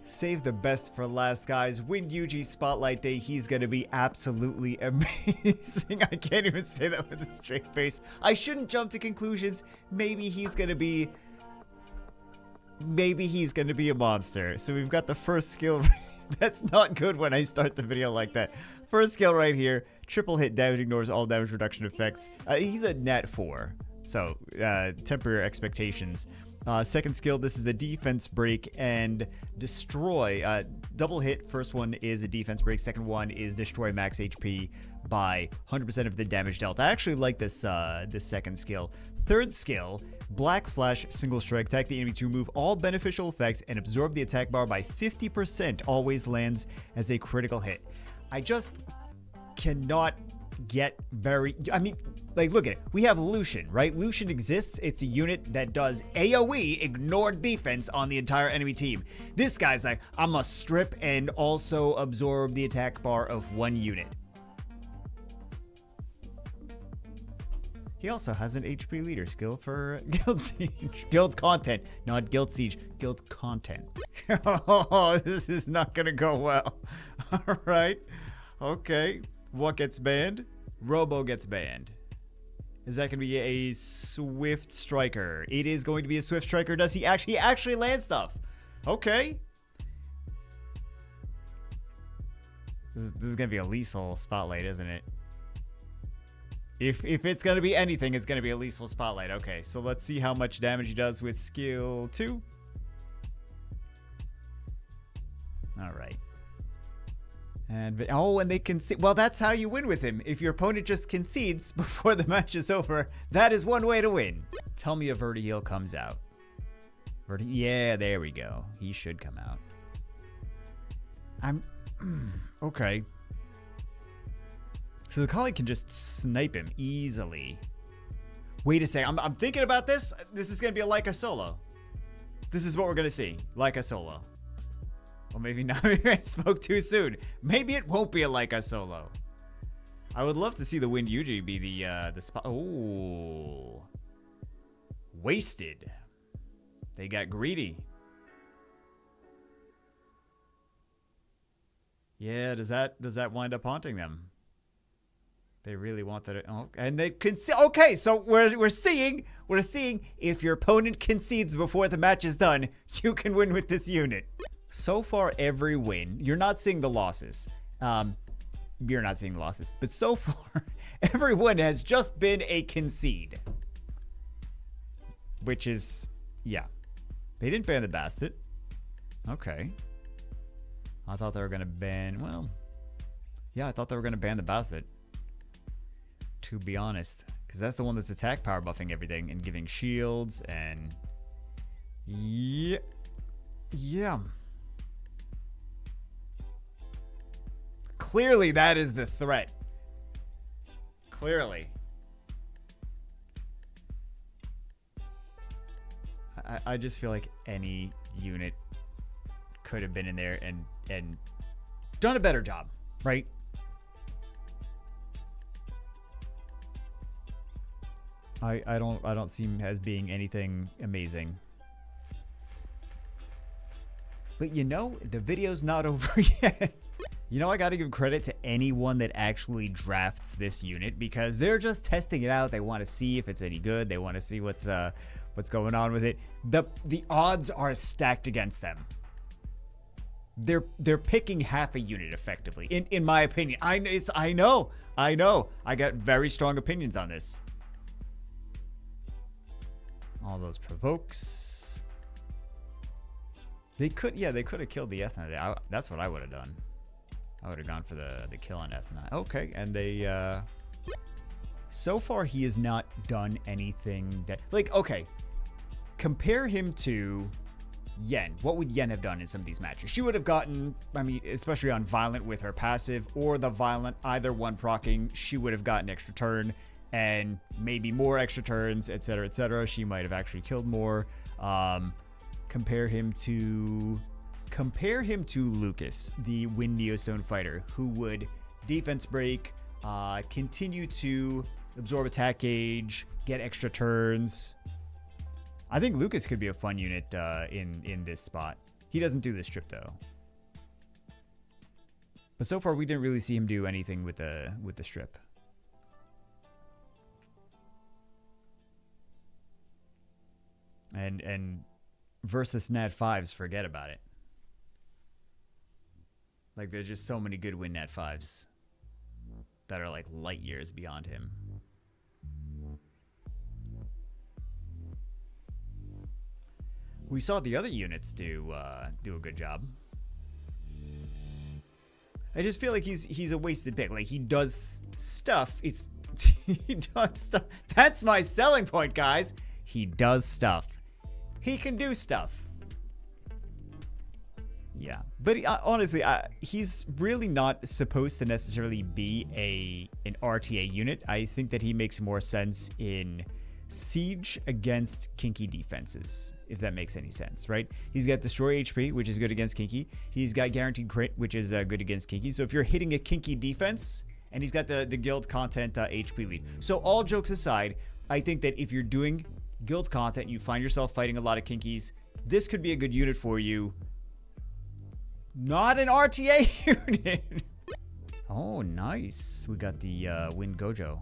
Save the best for last, guys. When YUJI Spotlight Day, he's gonna be absolutely amazing. I can't even say that with a straight face. I shouldn't jump to conclusions. Maybe he's gonna be a monster. So we've got the first skill. That's not good when I start the video like that. First skill right here. Triple hit damage, ignores all damage reduction effects. He's a nat 4. So, temper your expectations. Second skill, this is the defense break and destroy. Double hit, first one is a defense break. Second one is destroy max HP by 100% of the damage dealt. I actually like this second skill. Third skill, Black Flash, single strike, attack the enemy to remove all beneficial effects and absorb the attack bar by 50%. Always lands as a critical hit. I just cannot get very... I mean, like, look at it. We have Lucian, right? Lucian exists. It's a unit that does AoE, ignore defense, on the entire enemy team. This guy's like, I'm gonna strip and also absorb the attack bar of one unit. He also has an HP leader skill for Guild Siege. Guild content, not Guild Siege. Guild content. Oh, this is not gonna go well. All right. Okay. What gets banned? Robo gets banned. Is that going to be a Swift Striker? It is going to be a Swift Striker. Does he actually land stuff? Okay. This is going to be a lethal spotlight, isn't it? If it's going to be anything, it's going to be a lethal spotlight. Okay, so let's see how much damage he does with skill 2. All right. And they concede. Well, that's how you win with him. If your opponent just concedes before the match is over, that is one way to win. Tell me a Verti-Heal comes out. Yeah, there we go. He should come out. Okay. So the colleague can just snipe him easily. Wait a second. I'm thinking about this. This is going to be a Leica solo. This is what we're going to see. Leica solo. Well, maybe not. Maybe I spoke too soon. Maybe it won't be a Leica solo. I would love to see the Wind Yuji be the spot. Oh, wasted. They got greedy. Yeah, does that wind up haunting them? They really want that. Oh, and they concede. Okay, so we're seeing if your opponent concedes before the match is done, you can win with this unit. So far, every win, you're not seeing the losses. You're not seeing the losses. But so far, every win has just been a concede. Which is, yeah. They didn't ban the Bastet. Okay. I thought they were going to ban, well, yeah, I thought they were going to ban the Bastet. To be honest. Because that's the one that's attack power buffing everything and giving shields and... Yeah. Yeah. Clearly, that is the threat. Clearly. I just feel like any unit could have been in there and done a better job, right? I don't see him as being anything amazing. But you know, the video's not over yet. You know, I gotta give credit to anyone that actually drafts this unit because they're just testing it out. They want to see if it's any good. They want to see what's going on with it. The odds are stacked against them. They're picking half a unit effectively, in my opinion. I know. I got very strong opinions on this. All those provokes. They could have killed the Ethna. That's what I would have done. I would have gone for the kill on Ethna. Okay, and they, so far he has not done anything that, like, okay, compare him to Yen. What would Yen have done in some of these matches? She would have gotten, I mean, especially on Violent with her passive or the Violent, either one proccing, she would have gotten extra turn and maybe more extra turns, etc., etc. She might have actually killed more. Compare him to Lucas, the Wind Neostone fighter, who would defense break, continue to absorb attack gauge, get extra turns. I think Lucas could be a fun unit in this spot. He doesn't do this trip though. But so far we didn't really see him do anything with the strip. And versus Nat 5s, forget about it. Like, there's just so many good win Nat 5s that are like light years beyond him. We saw the other units do a good job. I just feel like he's a wasted pick. Like, he does stuff. He does stuff. That's my selling point, guys. He does stuff. He can do stuff. Yeah, but honestly, he's really not supposed to necessarily be an RTA unit. I think that he makes more sense in siege against kinky defenses, if that makes any sense, right? He's got destroy HP, which is good against kinky. He's got guaranteed crit, which is good against kinky. So if you're hitting a kinky defense, and he's got the guild content HP lead. So all jokes aside, I think that if you're doing guild content, you find yourself fighting a lot of kinkies, this could be a good unit for you. Not an RTA unit. Oh, nice. We got the Wind Gojo.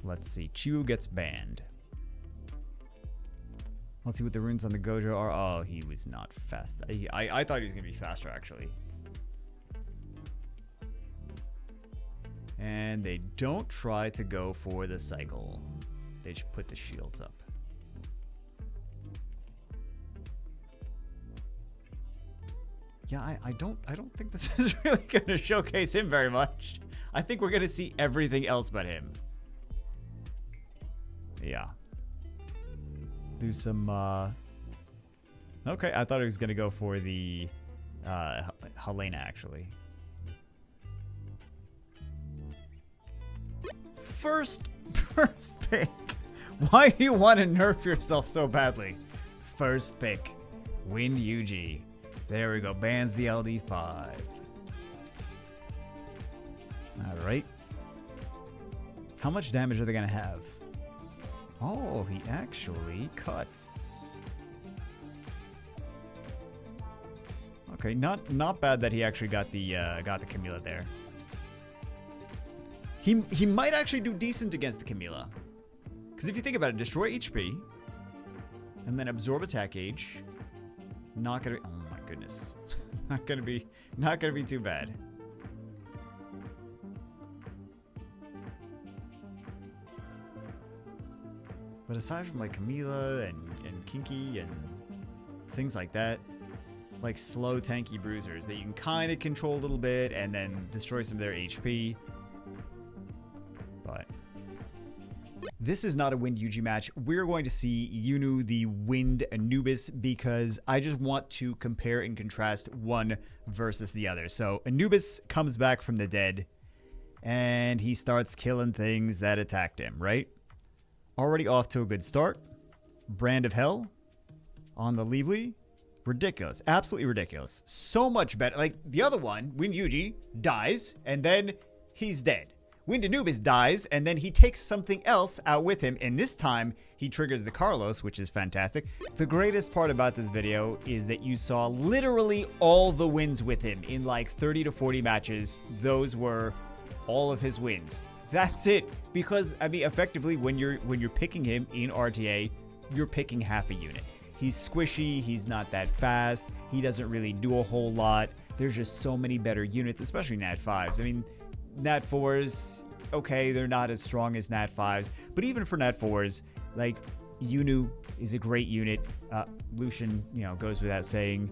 Let's see. Chiu gets banned. Let's see what the runes on the Gojo are. Oh, he was not fast. I thought he was going to be faster, actually. And they don't try to go for the cycle. They just put the shields up. Yeah, I don't think this is really going to showcase him very much. I think we're going to see everything else but him. Yeah. Do some okay, I thought he was going to go for the Helena, actually. First pick. Why do you want to nerf yourself so badly? First pick. Win YUJI. There we go. Bans the LD5. Alright. How much damage are they going to have? Oh, he actually cuts. Okay, not bad that he actually got the Camila there. He might actually do decent against the Camila. Because if you think about it, destroy HP, and then absorb attack gauge. Not gonna. Oh my goodness, not gonna be too bad. But aside from like Camila and Kinky and things like that, like slow tanky bruisers that you can kind of control a little bit and then destroy some of their HP. But this is not a Wind YUJI match. We're going to see Yunu the Wind Anubis because I just want to compare and contrast one versus the other. So Anubis comes back from the dead and he starts killing things that attacked him, right? Already off to a good start. Brand of Hell on the Libli. Ridiculous. Absolutely ridiculous. So much better. Like the other one, Wind YUJI, dies and then he's dead. Wind Anubis dies, and then he takes something else out with him, and this time, he triggers the Carlos, which is fantastic. The greatest part about this video is that you saw literally all the wins with him. In like 30 to 40 matches, those were all of his wins. That's it. Because, I mean, effectively, when you're picking him in RTA, you're picking half a unit. He's squishy, he's not that fast, he doesn't really do a whole lot. There's just so many better units, especially Nat 5s. I mean, Nat 4s, okay, they're not as strong as Nat 5s, but even for Nat 4s, like, Yunu is a great unit. Lucian, you know, goes without saying.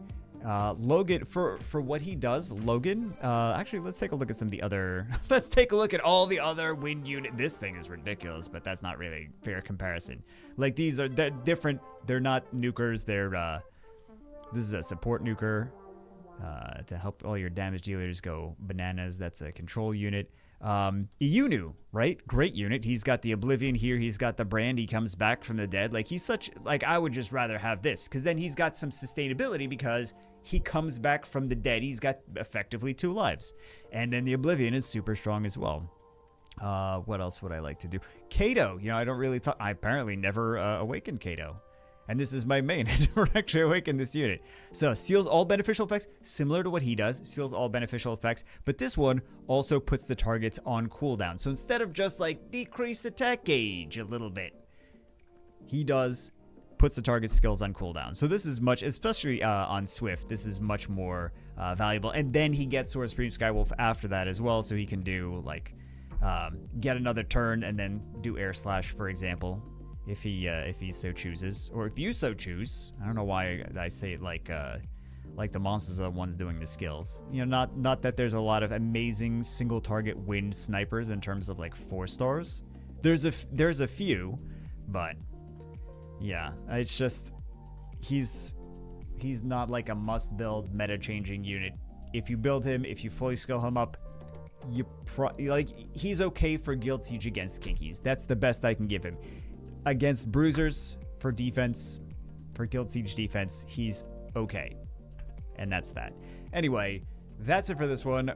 Logan, for what he does, Logan, actually, let's take a look at some of the other, let's take a look at all the other Wind unit. This thing is ridiculous, but that's not really a fair comparison. Like, they're different, they're not nukers, this is a support nuker. To help all your damage dealers go bananas. That's a control unit. Yunu, right? Great unit. He's got the Oblivion here. He's got the Brand. He comes back from the dead. Like, he's such, like, I would just rather have this because then he's got some sustainability because he comes back from the dead. He's got effectively 2 lives. And then the Oblivion is super strong as well. What else would I like to do? Kato, you know, I don't really talk. I apparently never awakened Kato. And this is my main. I directly awaken this unit. So seals all beneficial effects, similar to what he does. Seals all beneficial effects. But this one also puts the targets on cooldown. So instead of just like decrease attack gauge a little bit, he puts the target skills on cooldown. So this is much, especially on Swift, this is much more valuable. And then he gets Sword Supreme Skywolf after that as well. So he can do like, get another turn and then do Air Slash, for example. If he so chooses, or if you so choose. I don't know why I say it like the monsters are the ones doing the skills. You know, not that there's a lot of amazing single target wind snipers in terms of like 4 stars. There's a few, but yeah, it's just he's not like a must build meta changing unit. If you build him, if you fully skill him up, he's okay for Guild Siege against Kinkies. That's the best I can give him. Against bruisers for defense, for Guild Siege defense, he's okay. And that's that. Anyway, that's it for this one.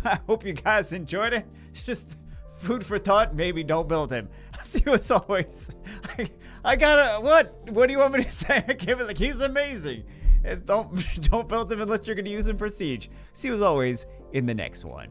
I hope you guys enjoyed it. Just food for thought. Maybe don't build him. See you as always. I gotta, what do you want me to say? I can't be like, he's amazing. Don't build him unless you're gonna use him for siege. See you as always in the next one.